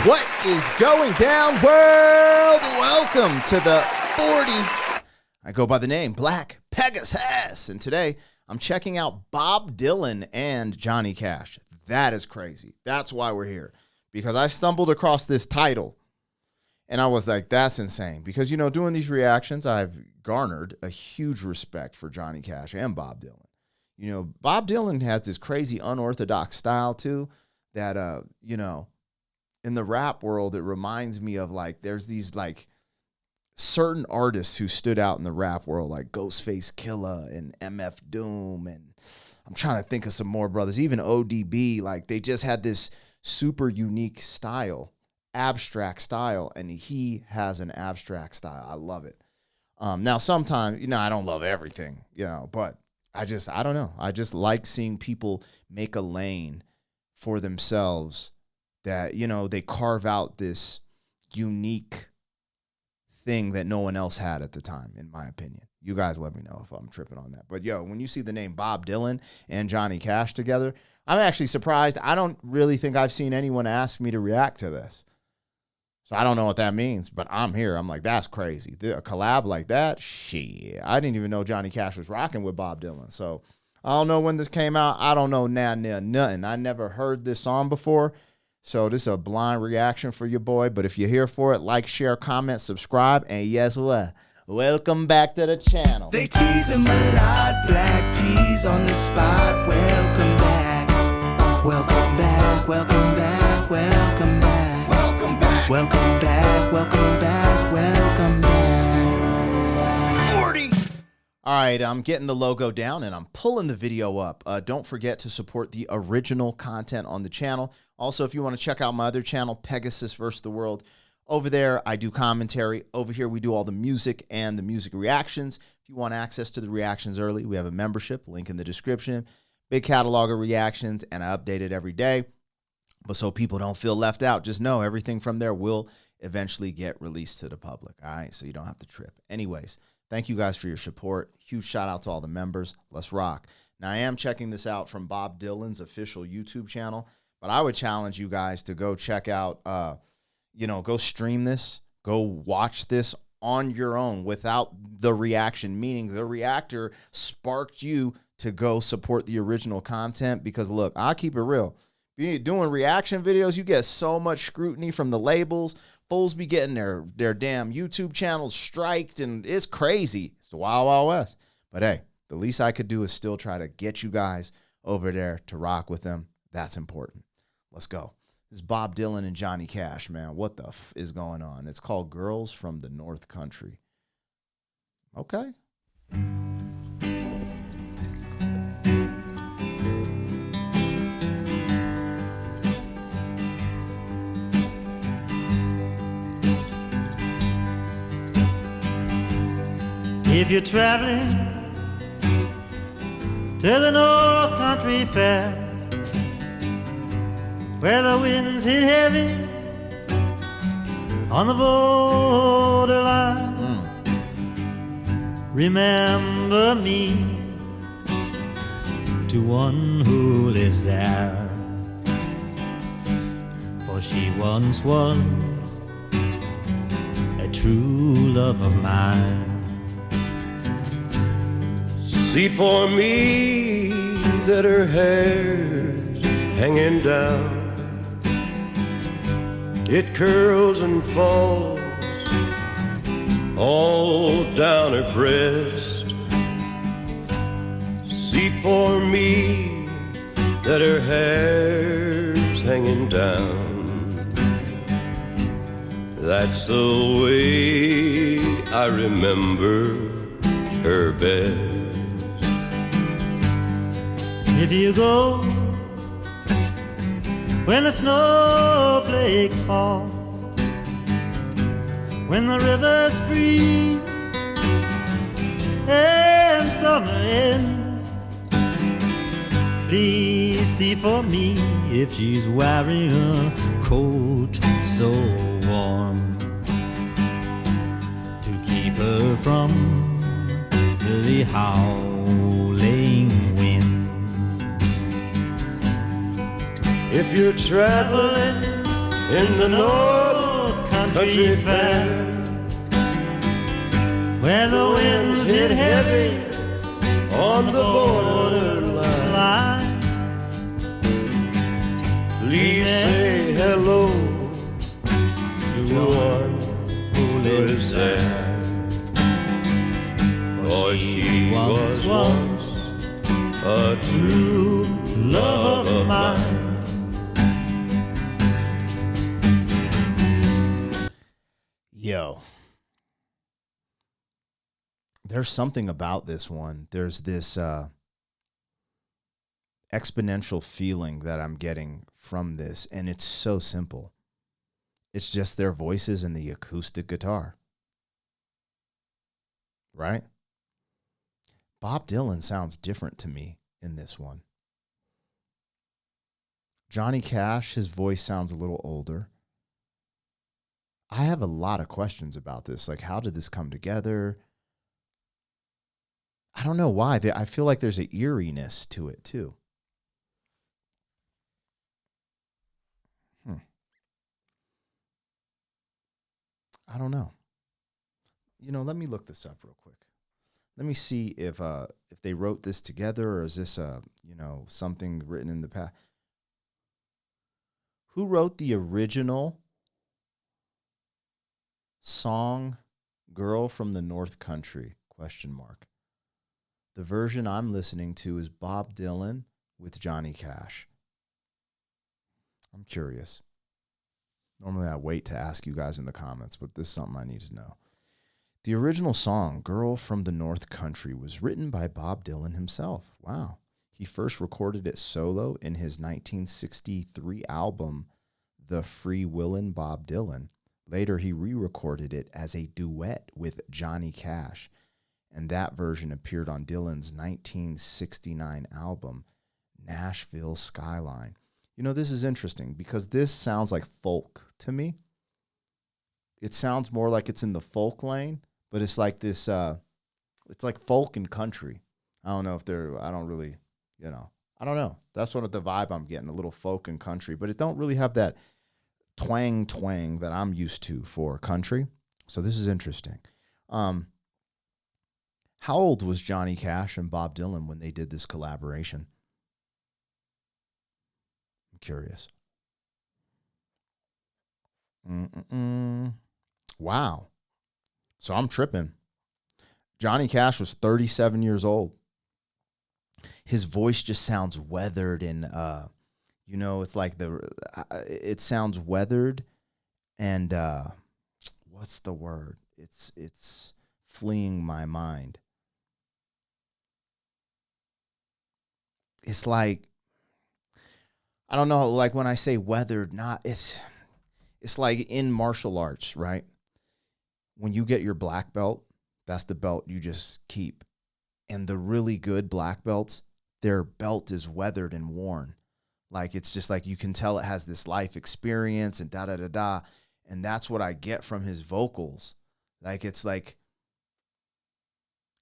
What is going down, world? Welcome to the 40s. I go by the name Black Pegasus, and today I'm checking out Bob Dylan and Johnny Cash. That is crazy. That's why we're here, because I stumbled across this title, and I was like, that's insane. Because, you know, doing these reactions, I've garnered a huge respect for Johnny Cash and Bob Dylan. You know, Bob Dylan has this crazy unorthodox style, too, that, you know, in the rap world, it reminds me of, like, there's these, like, certain artists who stood out in the rap world, like Ghostface Killah and MF Doom, and I'm trying to think of some more brothers, even ODB. Like, they just had this super unique style, abstract style, and he has an abstract style. I love it. Now, sometimes, you know, I don't love everything, you know, but I don't know. I just like seeing people make a lane for themselves that, you know, they carve out this unique thing that no one else had at the time, in my opinion. You guys let me know if I'm tripping on that. But, yo, when you see the name Bob Dylan and Johnny Cash together, I'm actually surprised. I don't really think I've seen anyone ask me to react to this. So I don't know what that means, but I'm here. I'm like, that's crazy. A collab like that? Shit. I didn't even know Johnny Cash was rocking with Bob Dylan. So I don't know when this came out. I don't know nothing. I never heard this song before. So this is a blind reaction for your boy. But if you're here for it, like, share, comment, subscribe. And guess what? Welcome back to the channel. They tease him a lot, black peas on the spot. Welcome back, welcome back, welcome back, welcome back, welcome back, welcome back, welcome back, welcome back. 40. All right, I'm getting the logo down and I'm pulling the video up. Don't forget to support the original content on the channel. Also, if you want to check out my other channel, Pegasus vs. the World, over there I do commentary. Over here we do all the music and the music reactions. If you want access to the reactions early, we have a membership, link in the description. Big catalog of reactions, and I update it every day. But so people don't feel left out, just know everything from there will eventually get released to the public. All right, so you don't have to trip. Anyways, thank you guys for your support. Huge shout out to all the members. Let's rock. Now, I am checking this out from Bob Dylan's official YouTube channel, but I would challenge you guys to go check out, go stream this, go watch this on your own without the reaction, meaning the reactor sparked you to go support the original content. Because, look, I'll keep it real. Doing reaction videos, you get so much scrutiny from the labels. Fools be getting their damn YouTube channels striked, and it's crazy. It's the Wild Wild West. But, hey, the least I could do is still try to get you guys over there to rock with them. That's important. Let's go. This is Bob Dylan and Johnny Cash, man. What the f is going on? It's called Girls from the North Country. Okay. If you're traveling to the North Country Fair, where the winds hit heavy on the borderline, remember me to one who lives there, for she once was a true love of mine. See for me that her hair's hanging down, it curls and falls all down her breast. See for me that her hair's hanging down, that's the way I remember her best. If you go when the snowflakes fall, when the rivers freeze and summer ends, please see for me if she's wearing a coat so warm to keep her from the howling wind. If you're traveling in the North Country Fair, where the winds hit heavy on the borderline. line. Please say hello to the one who lives there. For she was once a true love of mine. Yo. There's something about this one. There's this exponential feeling that I'm getting from this, and it's so simple. It's just their voices and the acoustic guitar. Right? Bob Dylan sounds different to me in this one. Johnny Cash, his voice sounds a little older. I have a lot of questions about this. Like, how did this come together? I don't know why. I feel like there's an eeriness to it, too. I don't know. You know, let me look this up real quick. Let me see if they wrote this together, or is this something written in the past. Who wrote the original song "Girl from the North Country"? ? The version I'm listening to is Bob Dylan with Johnny Cash. I'm curious. Normally I wait to ask you guys in the comments, but this is something I need to know. The original song, "Girl from the North Country," was written by Bob Dylan himself. Wow. He first recorded it solo in his 1963 album, The Free Willin' Bob Dylan. Later, he re-recorded it as a duet with Johnny Cash, and that version appeared on Dylan's 1969 album, Nashville Skyline. You know, this is interesting because this sounds like folk to me. It sounds more like it's in the folk lane, but it's like this, it's like folk and country. I don't know if I don't really, I don't know. That's what the vibe I'm getting, a little folk and country, but it don't really have that twang that I'm used to for country. So this is interesting. How old was Johnny Cash and Bob Dylan when they did this collaboration? I'm curious. Wow. So I'm tripping. Johnny Cash was 37 years old. His voice just sounds weathered and, it's like it sounds weathered and, what's the word? It's fleeing my mind. It's like, I don't know, like when I say weathered, it's like in martial arts, right? When you get your black belt, that's the belt you just keep. And the really good black belts, their belt is weathered and worn. Like, it's just like you can tell it has this life experience and da-da-da-da. And that's what I get from his vocals. Like, it's like,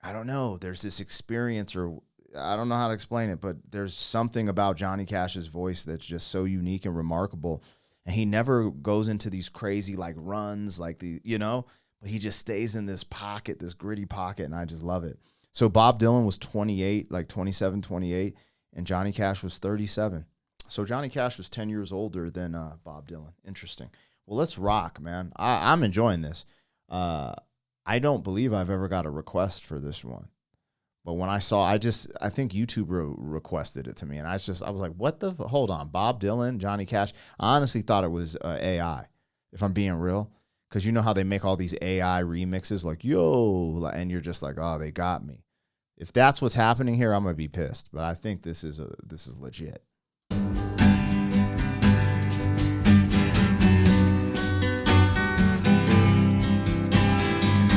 I don't know, there's this experience, or I don't know how to explain it, but there's something about Johnny Cash's voice that's just so unique and remarkable. And he never goes into these crazy, like, runs, like but he just stays in this pocket, this gritty pocket, and I just love it. So Bob Dylan was 28, like 27, 28, and Johnny Cash was 37. So Johnny Cash was 10 years older than Bob Dylan. Interesting. Well, let's rock, man. I'm enjoying this. I don't believe I've ever got a request for this one. But when I saw, I think YouTube requested it to me. And I was like, what the, hold on, Bob Dylan, Johnny Cash. I honestly thought it was AI, if I'm being real. Because you know how they make all these AI remixes, like, yo, and you're just like, oh, they got me. If that's what's happening here, I'm going to be pissed. But I think this is legit.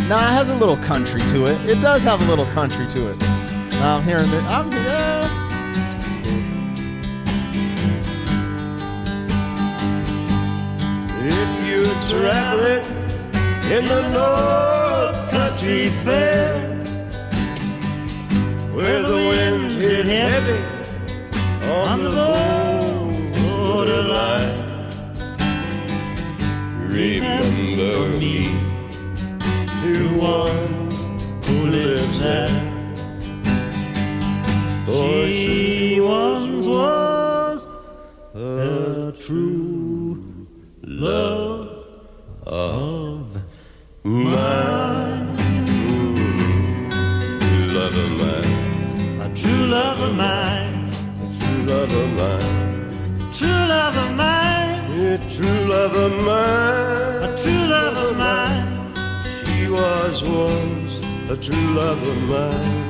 Nah, it has a little country to it. It does have a little country to it. I'm hearing it. If you're traveling in the North Country Fair, where the winds hit heavy on the borderline, from me to one who lives there. She once was a true love of mine. Love of mine, A true love of mine. true love of mine, True love of mine. yeah, true love of mine, A true love of mine. She was once a true love of mine.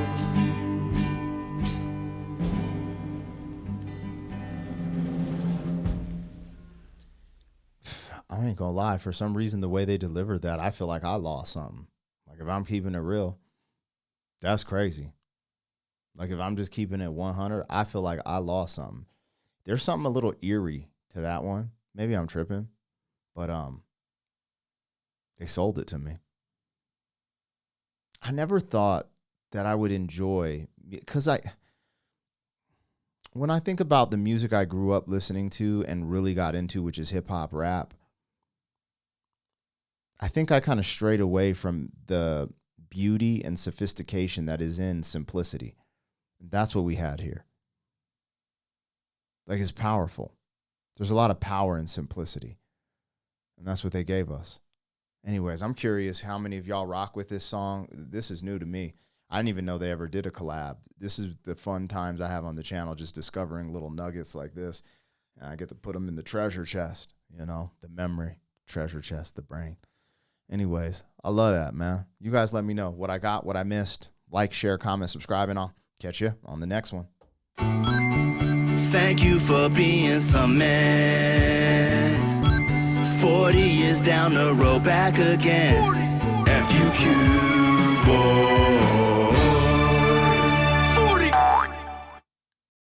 I ain't gonna lie. For some reason, the way they delivered that, I feel like I lost something. Like if I'm keeping it real, that's crazy. Like if I'm just keeping it 100, I feel like I lost something. There's something a little eerie to that one. Maybe I'm tripping, but they sold it to me. I never thought that I would enjoy, because when I think about the music I grew up listening to and really got into, which is hip hop rap, I think I kind of strayed away from the beauty and sophistication that is in simplicity. That's what we had here. Like, it's powerful. There's a lot of power in simplicity. And that's what they gave us. Anyways, I'm curious how many of y'all rock with this song. This is new to me. I didn't even know they ever did a collab. This is the fun times I have on the channel, just discovering little nuggets like this. And I get to put them in the treasure chest, you know, the memory, treasure chest, the brain. Anyways, I love that, man. You guys let me know what I got, what I missed. Like, share, comment, subscribe, and I'll catch you on the next one. Thank you for being some man. 40 years down the road, back again. FUQ, boy.